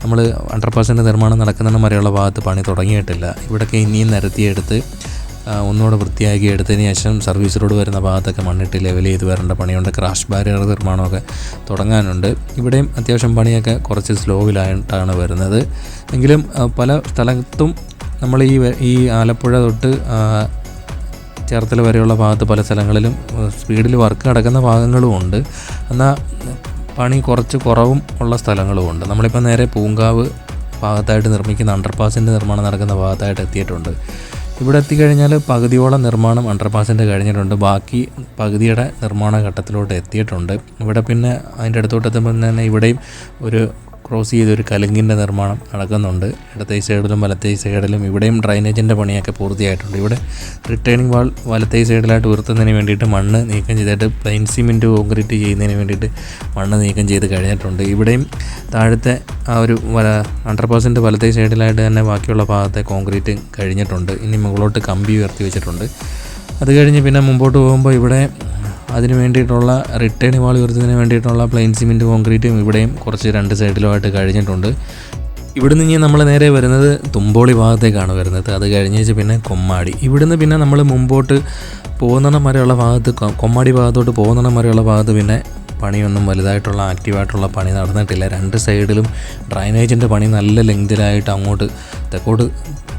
നമ്മൾ അണ്ടർപാസിൻ്റെ നിർമ്മാണം നടക്കുന്നിടം വരെയുള്ള ഭാഗത്ത് പണി തുടങ്ങിയിട്ടില്ല. ഇവിടെയൊക്കെ ഇനിയും നിരത്തിയെടുത്ത് ഒന്നുകൂടെ വൃത്തിയാക്കി എടുത്തതിന് ശേഷം സർവീസ് റോഡ് വരുന്ന ഭാഗത്തൊക്കെ മണ്ണിട്ട് ലെവൽ ചെയ്ത് വരേണ്ട പണിയുണ്ട്. ക്രാഷ് ബാരിയർ നിർമ്മാണമൊക്കെ തുടങ്ങാനുണ്ട്. ഇവിടെയും അത്യാവശ്യം പണിയൊക്കെ കുറച്ച് സ്ലോവിലായിട്ടാണ് വരുന്നത്. എങ്കിലും പല സ്ഥലത്തും നമ്മൾ ഈ ആലപ്പുഴ തൊട്ട് ചേർത്തല വരെയുള്ള ഭാഗത്ത് പല സ്ഥലങ്ങളിലും സ്പീഡിൽ വർക്ക് നടക്കുന്ന ഭാഗങ്ങളും ഉണ്ട്. എന്നാൽ പണി കുറച്ച് കുറവും ഉള്ള സ്ഥലങ്ങളും ഉണ്ട്. നമ്മളിപ്പോൾ നേരെ പൂങ്കാവ് ഭാഗത്തായിട്ട് നിർമ്മിക്കുന്ന അണ്ടർപാസിൻ്റെ നിർമ്മാണം നടക്കുന്ന ഭാഗത്തായിട്ട് എത്തിയിട്ടുണ്ട്. ഇവിടെ എത്തിക്കഴിഞ്ഞാൽ പകുതിയോളം നിർമ്മാണം അണ്ടർപാസിൻ്റെ കഴിഞ്ഞിട്ടുണ്ട്. ബാക്കി പകുതിയുടെ നിർമ്മാണ ഘട്ടത്തിലോട്ട് എത്തിയിട്ടുണ്ട്. ഇവിടെ പിന്നെ അതിൻ്റെ അടുത്തോട്ട് എത്തുമ്പോൾ തന്നെ ഇവിടെയും ഒരു ക്രോസ് ചെയ്തൊരു കലുങ്കിൻ്റെ നിർമ്മാണം നടക്കുന്നുണ്ട്. ഇടത്തെ സൈഡിലും വലത്തെ സൈഡിലും ഇവിടെയും ഡ്രൈനേജിൻ്റെ പണിയൊക്കെ പൂർത്തിയായിട്ടുണ്ട്. ഇവിടെ റിട്ടേണിംഗ് വാൾ വലത്തെ സൈഡിലായിട്ട് ഉയർത്തുന്നതിന് വേണ്ടിയിട്ട് മണ്ണ് നീക്കം ചെയ്തിട്ട് പ്ലെയിൻ സിമെൻറ്റ് കോൺക്രീറ്റ് ചെയ്യുന്നതിന് വേണ്ടിയിട്ട് മണ്ണ് നീക്കം ചെയ്ത് കഴിഞ്ഞിട്ടുണ്ട്. ഇവിടെയും താഴത്തെ ആ ഒരു അണ്ടർപാസിൻ്റെ വലത്തെ സൈഡിലായിട്ട് തന്നെ ബാക്കിയുള്ള ഭാഗത്തെ കോൺക്രീറ്റ് കഴിഞ്ഞിട്ടുണ്ട്. ഇനി മുകളിലോട്ട് കമ്പി ഉയർത്തി വെച്ചിട്ടുണ്ട്. അത് കഴിഞ്ഞ് പിന്നെ മുമ്പോട്ട് പോകുമ്പോൾ ഇവിടെ അതിന് വേണ്ടിയിട്ടുള്ള റിട്ടേൺ വാൾ ഉയർത്തുന്നതിന് വേണ്ടിയിട്ടുള്ള പ്ലെയിൻ സിമെൻറ്റ് കോൺക്രീറ്റും ഇവിടെയും കുറച്ച് രണ്ട് സൈഡിലുമായിട്ട് കഴിഞ്ഞിട്ടുണ്ട്. ഇവിടുന്ന് ഇനി നമ്മൾ നേരെ വരുന്നത് തുമ്പോളി ഭാഗത്തേക്കാണ് വരുന്നത്. അത് കഴിഞ്ഞേച്ച് പിന്നെ കൊമ്മാടി. ഇവിടുന്ന് പിന്നെ നമ്മൾ മുമ്പോട്ട് പോകുന്നിടം വരെയുള്ള ഭാഗത്ത് കൊമ്മാടി ഭാഗത്തോട്ട് പോകുന്നിടം വരെയുള്ള ഭാഗത്ത് പിന്നെ പണിയൊന്നും വലുതായിട്ടുള്ള ആക്റ്റീവായിട്ടുള്ള പണി നടന്നിട്ടില്ല. രണ്ട് സൈഡിലും ഡ്രൈനേജിൻ്റെ പണി നല്ല ലെങ്തിലായിട്ട് അങ്ങോട്ട് തെക്കോട്ട്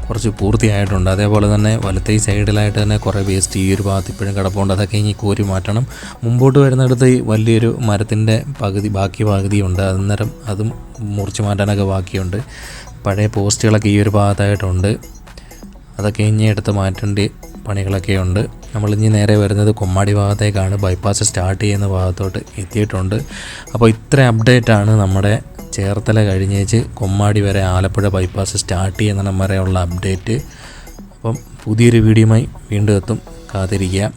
കുറച്ച് പൂർത്തിയായിട്ടുണ്ട്. അതേപോലെ തന്നെ വലത്തെ സൈഡിലായിട്ട് തന്നെ കുറേ വേസ്റ്റ് ഈ ഒരു ഭാഗത്ത് ഇപ്പോഴും കിടപ്പുണ്ട്. അതൊക്കെ ഇനി കോരി മാറ്റണം. മുമ്പോട്ട് വരുന്നിടത്ത് വലിയൊരു മരത്തിൻ്റെ ബാക്കി പകുതിയുണ്ട്. അന്നേരം അതും മുറിച്ച് മാറ്റാനൊക്കെ ബാക്കിയുണ്ട്. പഴയ പോസ്റ്റുകളൊക്കെ ഈ ഒരു ഭാഗത്തായിട്ടുണ്ട്. അതൊക്കെ ഇനി എടുത്ത് മാറ്റേണ്ട പണികളൊക്കെ ഉണ്ട്. നമ്മളിനി നേരെ വരുന്നത് കൊമ്മാടി ഭാഗത്തേക്കാണ്. ബൈപ്പാസ് സ്റ്റാർട്ട് ചെയ്യുന്ന ഭാഗത്തോട്ട് എത്തിയിട്ടുണ്ട്. അപ്പോൾ ഇത്ര അപ്ഡേറ്റാണ് നമ്മുടെ ചേർത്തല കഴിഞ്ഞേച്ച് കൊമ്മാടി വരെ ആലപ്പുഴ ബൈപ്പാസ് സ്റ്റാർട്ട് ചെയ്യുന്ന വരെയുള്ള അപ്ഡേറ്റ്. അപ്പം പുതിയൊരു വീഡിയോയുമായി വീണ്ടും എത്തും. കാത്തിരിക്കുക.